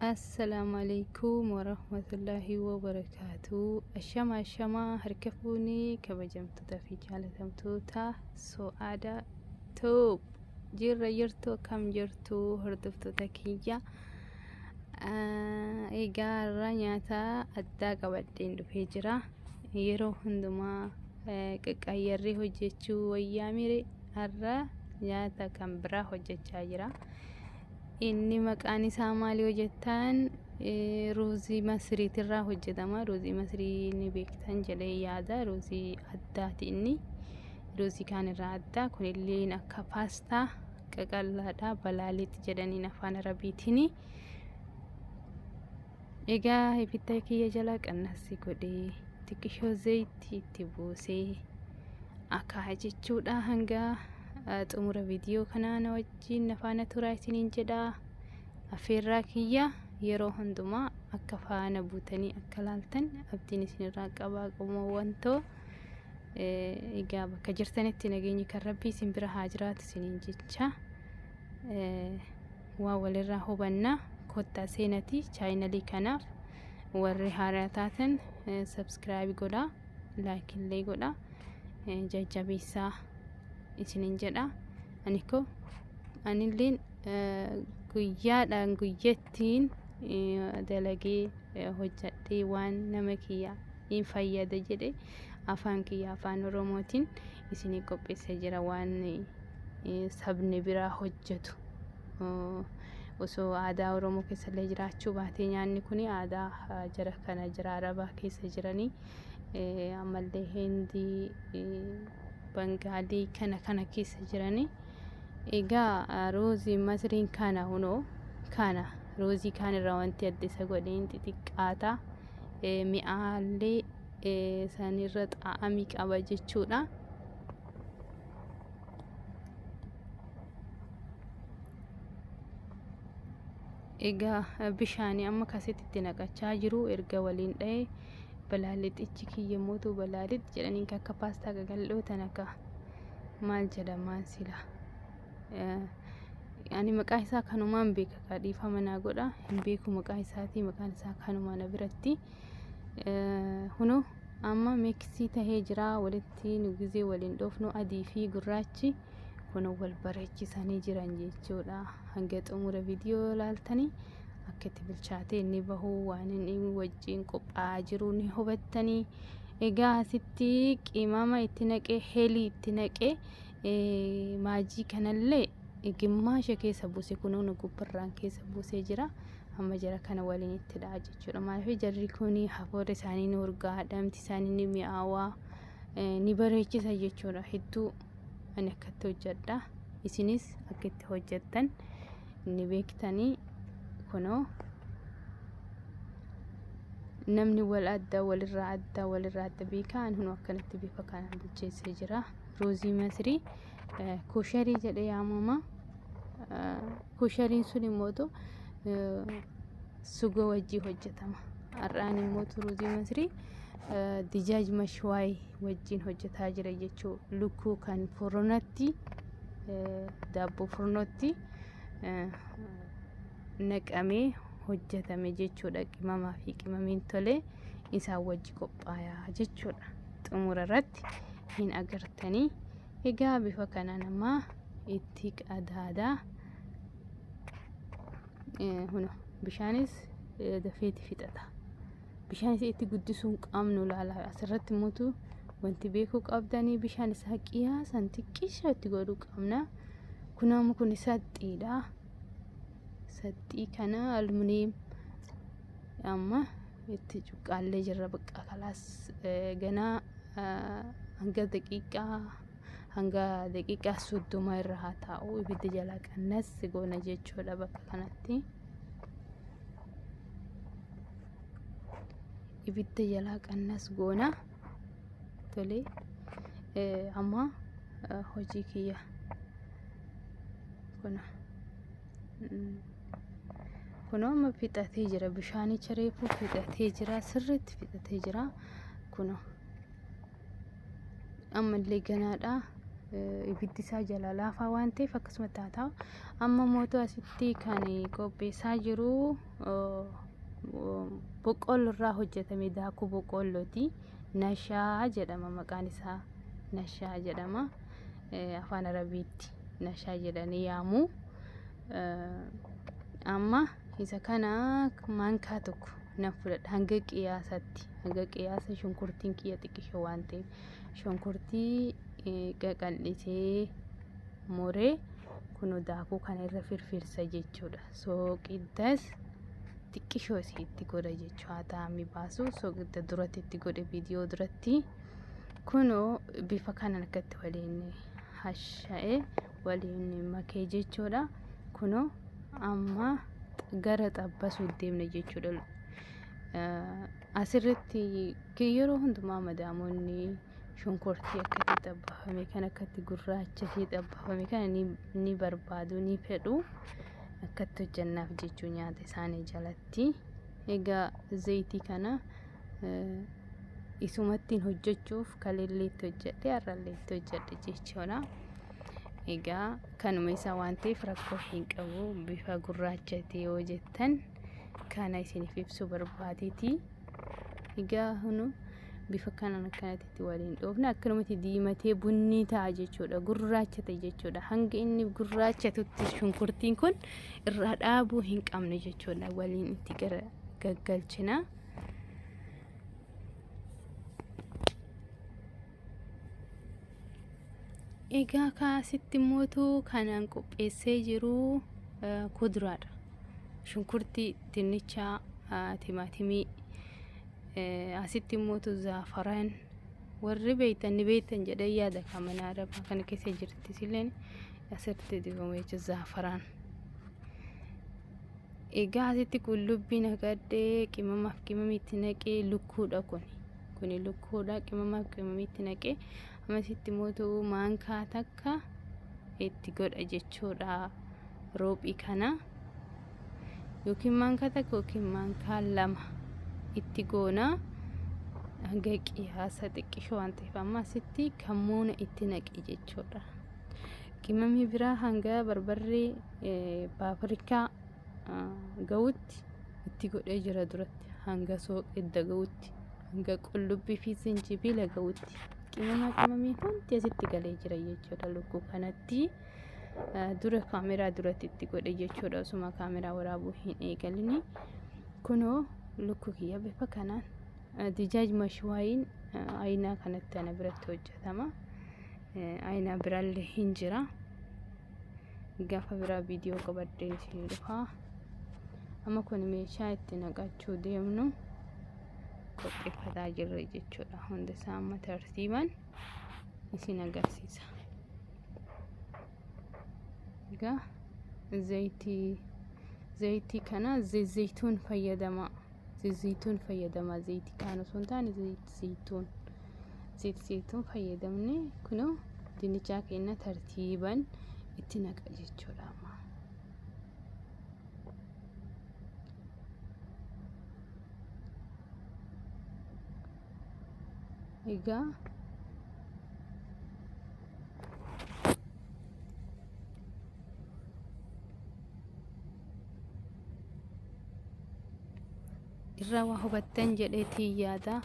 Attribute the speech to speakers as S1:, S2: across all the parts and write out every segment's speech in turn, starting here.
S1: السلام عليكم ورحمة الله وبركاته. الشما هركفوني كبجمتوتا في جالتمتوتا سعادة توب جرتو كم جرتو هردفتو تكية إيجار نياتا أدى قبضين دفجرة يرو هندما كأيري هجتشو وياميري أرى نياتا كم برا هجتشا جرا inni maqaan isaa maali hojjetan ruuzii masriitirraa hojjetama. Ruuzii masrii ni beektan jedhee yaada. Ruuzii addaati inni. Ruuzii kaan irraa adda. Kunillee akka paastaa qaqallaadha. Balaalitti jedhaniin afaan arabiitiin. Egaa ibidda kiyya jala qannasi godhee xiqqishoo zayitii itti buusee akka jechuudha hanga xumura viidiyoo kanaa wajjin nafaana turaa isiniin jedha. Afeerraa kiyya yeroo hundumaa akka faana buutanii akka laaltan abdiin isinirraa qabaa qomowwantoo egaa bakka jirtanitti nageenyi kan rabbii isin bira haa jiraatu isiniin jecha waa walirraa hubanna. Kottaa seenatii chaayinalii kanaaf warri haaraa taatan subscribe godhaa, like illee godhaa, jajjabeessaa isinin jedha. Anilleen guyyaadhaan guyyattiin dalagee hojjadhee waan nama kiyya hin fayyada jedhe afaan kiyya afaan oromootiin isinii qopheessee jira. Waan sabni biraa hojjetu osoo aadaa oromoo keessa illee jiraachuu baatee nyaanni kun aadaa jara kana jira arabaa keessa jiranii ammallee hindii bangaalii kana keessa jiranii. Egaa ruuzii masriin kana hunoo kana ruuzii kaan irraa wanti adda isa godheen xixiqqaata mi'aallee sanirra xaa'amii qaba jechuudha. Egaa bishaanii amma kasitti naqachaa jiru erga waliin dha'ee balaallixichi kiyya mootuu balaallitti jedhaniin akka paastaa gagal'ootan akka maal jedhamaan sila ani maqaa isaa kanumaan beeka kadhiifa manaa godha hin beeku maqaa isaatii maqaan isaa kanumaan biratti hunoo amma meeksii tahee jira. Walitti nu gizee waliin dhoofnu adii fi gurraachi kunoo wal bareechisanii jiran jechuudha. Hanga xumura viidiyoo laaltanii akka itti bilchaatee inni bahuu waan inni wajjin qophaa'aa jiru ni hubattanii. Egaa asitti qimama itti naqee heelii itti naqee maajii kanallee gimmaasha keessa buuse kunuun gubbarraan keessa buusee jira. Amma jara kana waliin itti dha'a jechuudha. Maaliif jarri kuni hafuura isaanii ni urgaa, dhamti isaanii ni mi'aawaa, ni bareechisa jechuudha. Hedduu ani akkatti hojjedha. Isinis akka itti hojjettan ni beektanii. Kunoo namni wal adda walirraa adda beekan hunoo akkanatti bifa kanaan bilcheessee jira. Ruuzii masrii kusharii jedhee yaamama. Kushariin sun immoo sugo wajjii hojjetama. Har'aan immoo ruuzii masrii dijaaj mashwaay wajjin hojjetaa jira jechuu. Lukkuu kan furnatti daabboo furnatti naqamee hojjetame jechuudha. Qimamaa fi qimamiin tolee isaa wajji qophaayaa jechuudha. Xumura irratti hin agartanii. Egaa bifa kana nama itti qadaadaa huno bishaanis dafeeti fixata. Bishaanis itti guddisuun qabnu laala asirratti mutu wanti beekuu qabdanii bishaan isaa qiyaasan xiqqisha itti godhuu qabna. Kunaamu kun saxxiidha. Saxxii kana aluminiim amma itti cuqqaallee jirra bakka kalaas ganaa hanga daqiiqaa 30 irra haa taa'u. Ibidda jala qannas goona jechuudha. Bakka kanatti ibidda jala qannas goona. Tolee amma hojii kiyya kunoo amma fixatee jira. Bishaanicha reefuu fixatee jira. Sirriitti fixatee jira. Kunoo ammallee ganaadha. ibiddi isaa jala laafaa waan ta'eef akkasuma taataa. Amma mooto asitti kan qopheessaa jiru boqqolloo irraa hojjetame daakuu boqqollooti. Nashaa jedhama maqaan isaa. Nashaa jedhama. Afaan Arabiitti nashaa jedhanii yaamu. Amma isa kana maankaa tokko nan fudhadha hanga qiyaasatti. Hanga qiyaasa shunkurtiin kiyya xiqqishoo waan ta'eef shunkurtii qaqal'isee muree kunoo daakuu kana irra firfirsa jechuudha. Soogiddas xiqqishoo itti godha jechuudha. Taa'amni baasu soogidda duratti itti godhe viidiyoo duratti. Kunoo bifa kanaan akkatti waliin hasha'ee waliin makee jechuudha. Kunoo amma gara xabbasuu deemna jechuudha. Asirratti yeroo hundumaa madaamoonni shunkurtii akkatti xabbafame kan akkatti gurraacha fi xabbafame kana ni barbaadu ni fedhu akkatti hojjannaaf jechuu nyaata isaanii jalatti. Egaa zayitii kana isumattiin hojjechuuf kalilleetti hojjedhe har'alleetti hojjedhe jechuudha. Egaa kanuma isaa waan ta'eef rakkoo hin qabu. Bifa gurraachate yoo jettan kana isiniif ibsuu barbaadeeti. Egaa hunu bifa kanaan akkanatti waliin dhoofna akkanumatti diimatee bunni ta'a jechuudha. Gurraachate jechuudha. Hanga inni gurraachatutti shunkurtiin kun irraa dhaabuu hin qabne jechuudha. Waliin itti gaggalchina. Egaa kaasitti mootuu kanaan qopheessee jiru kuduraadha. Shunkurtii, dinnicha, timaatimii, asitti mootuu zaafaraan warri beektan ni beektan jedhee yaada kamana arabaa kana keessa jirti silleen asirratti dibamu jechuudha zaafaraan. Egaa asitti qullubbii naqadhee qimamaaf qimamitti naqee lukkuudha kuni lukkuudha qimamaaf qimamitti naqee amasitti mootuu maankaa takka itti godha jechuudha. Roobii kana yookiin maankaa takka yookiin maankaa lama itti goona hanga qiyaasa xiqqishoo waan ta'eef amma asitti kammuuna itti naqee jechuudha. Qimamii biraa hanga barbarree paapirikaa ga'utti itti godhee jira duratti hanga soogidda ga'utti hanga qullubbii fi zinjibila ga'utti qimamii hundi asitti galee jira jechuudha. Lukkuu kanatti dura kaameraa duratti itti godhe jechuudha. Osuma kaameraa waraabuu hin eegalini. Kunoo lukkuu kiyya bifa kanaan dijaaj mashwaayin aynaa kanatti ana biratti hojjetama. Aynaa biraallee hin jira. Gaafa biraa viidiyoo qabadhee isin dhufa. Amma kun meeshaa itti naqachuu deemnu qopheeffataa jirra jechuudha. Hundi isaa amma tartiibaan isin agarsiisa. Egaa zayitii kana zayituun fayyadama. Zayituun fayyadama. Zayitii kaan osoo hin taane zayituun fayyadamne kunoo dinnichaa keenya tartiibaan itti naqa jechuudha. Egaa irraa waa hubattan jedheetii yaada.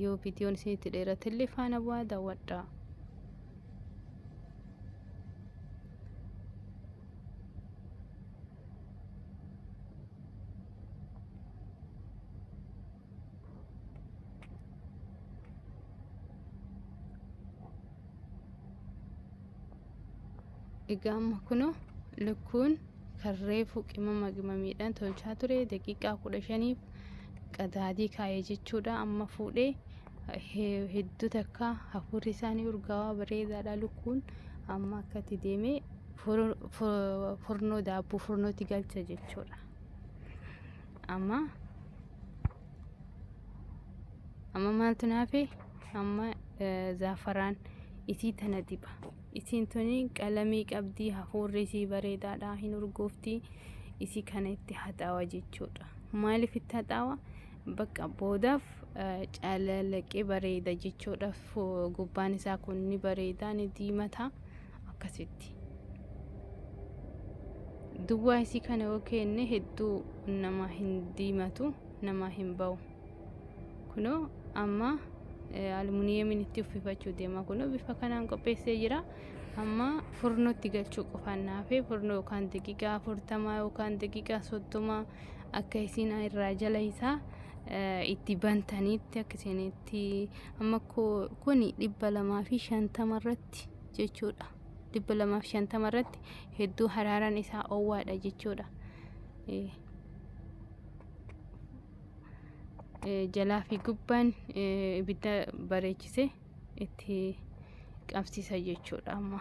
S1: Yoo viidiyoon isinitti dheeratillee faana bu'aa daawwadhaa. Egaa amma kunoo lukkuun kan reefu qimamiidhaan tolchaa ture daqiiqaa 15 qadaadii kaayee jechuudha. Amma fuudhee hedduu takka hafuurri isaanii urgaawaa bareedaadha. Lukkuun amma akkatti deemee furnoo daabboo furnootti galcha jechuudha. Amma maaltu naafe amma zaafaraan isii tana diba. Isiin tuni qalamii qabdii hafuurri isii bareedaadha hin urgoofti. Isii kana itti haxaawa jechuudha. Maaliif itti haxaawa? bakka boodaaf caalalaqee bareeda jechuudhaaf gubbaan isaa kun ni bareeda ni diimata akkasitti. Duwwaa isii kana yoo kenne hedduu nama hin diimatu nama hin ba'u. Kunoo amma aluminiyeemiin itti uffifachuu deema. Kunoo bifa kanaan qopheessee jira. Amma furnootti galchuu qofaan naafee furnoo yookaan daqiiqaa 40 yookaan daqiiqaa 30 akka isin irraa jala isaa itti bantanitti akka isinitti amma kun 250 irratti jechuudha. 250 irratti hedduu haraaraan isaa owwaadha jechuudha. Jalaa fi gubbaan ibidda bareechise itti qabsiisa jechuudha. Amma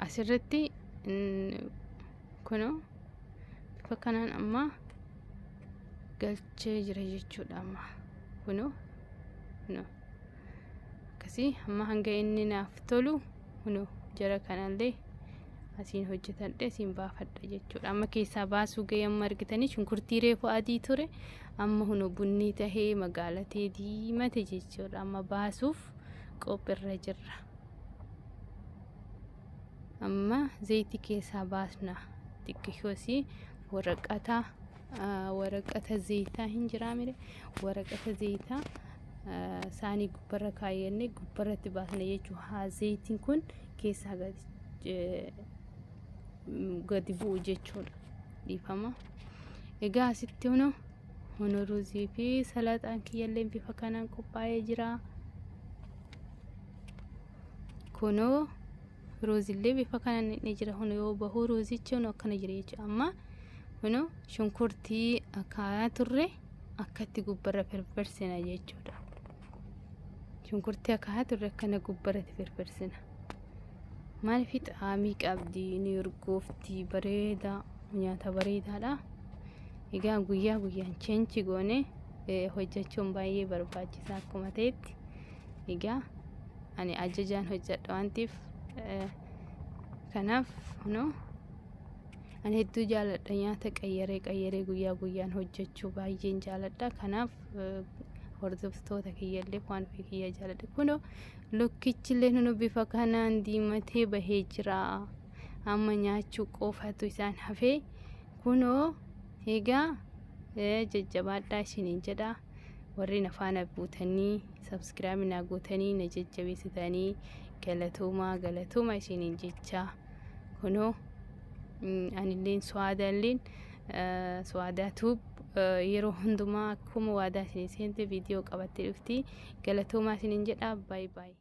S1: asirratti kunoo bifa kanaan amma galchee jira jechuudha. Amma kunoo akkasii amma hanga inni naaf tolu kunoo jara kanallee asiin hojjetadhe asiin baafadha jechuudha. Amma keessaa baasuu ga'ee amma argitanii shunkurtii reefu adii ture amma kunoo bunni tahee magaalatee diimate jechuudha. Amma baasuuf qophiirra jirra. Amma zayitii keessaa baasna xiqqishoosii waraqata zayitaa hin jiraamire waraqata zayitaa saanii gubbarra kaayannee gubbarratti baasna jechuudha. Zayitiin kun keessaa gadi bu'u jechuudha. Dhiifama. Egaa asitti hunoo ruuzii fi salaaxaan kiyyallee bifa kanaan qophaa'ee jira. Kunoo ruuzillee bifa kanaan ni jira. Hunoo yoo bahu ruuzichi akkana jira jechuudha. Amma hunoo shunkurtii akaayaa turre akkatti gubbarra firfirsina jechuudha. Shunkurtii akaayaa turre akkana gubbarratti firfirsina. Maaliif xaamii qabdi ni urgoofti bareeda nyaata bareedaadha. Egaa guyyaa guyyaan cheenchi goone hojjechuun baay'ee barbaachisaa akkuma ta'etti. Egaa ani ajajaan hojjedha waan ta'eef kanaaf ani hedduu jaaladha nyaata qayyaree guyyaa guyyaan hojjechuu baay'een jaaladha. Kanaaf hordoftoota kiyyallee waan fi kiyya jaaladha. Kunoo lukkichillee bifa kanaan diimatee bahee jira. Amma nyaachuu qofatu isaan hafee. Kunoo egaa jajjabaadhaa isiniin jedha. Warri na faana buutanii subscribe na gootanii na jajjabeessitanii galatooma isiniin jecha. Kunoo anilleen Suwaadaatu yeroo hundumaa akkuma waadaa isin seente viidiyoo qabattee dhufti. Galatooma isiniin jedha. Bye bye.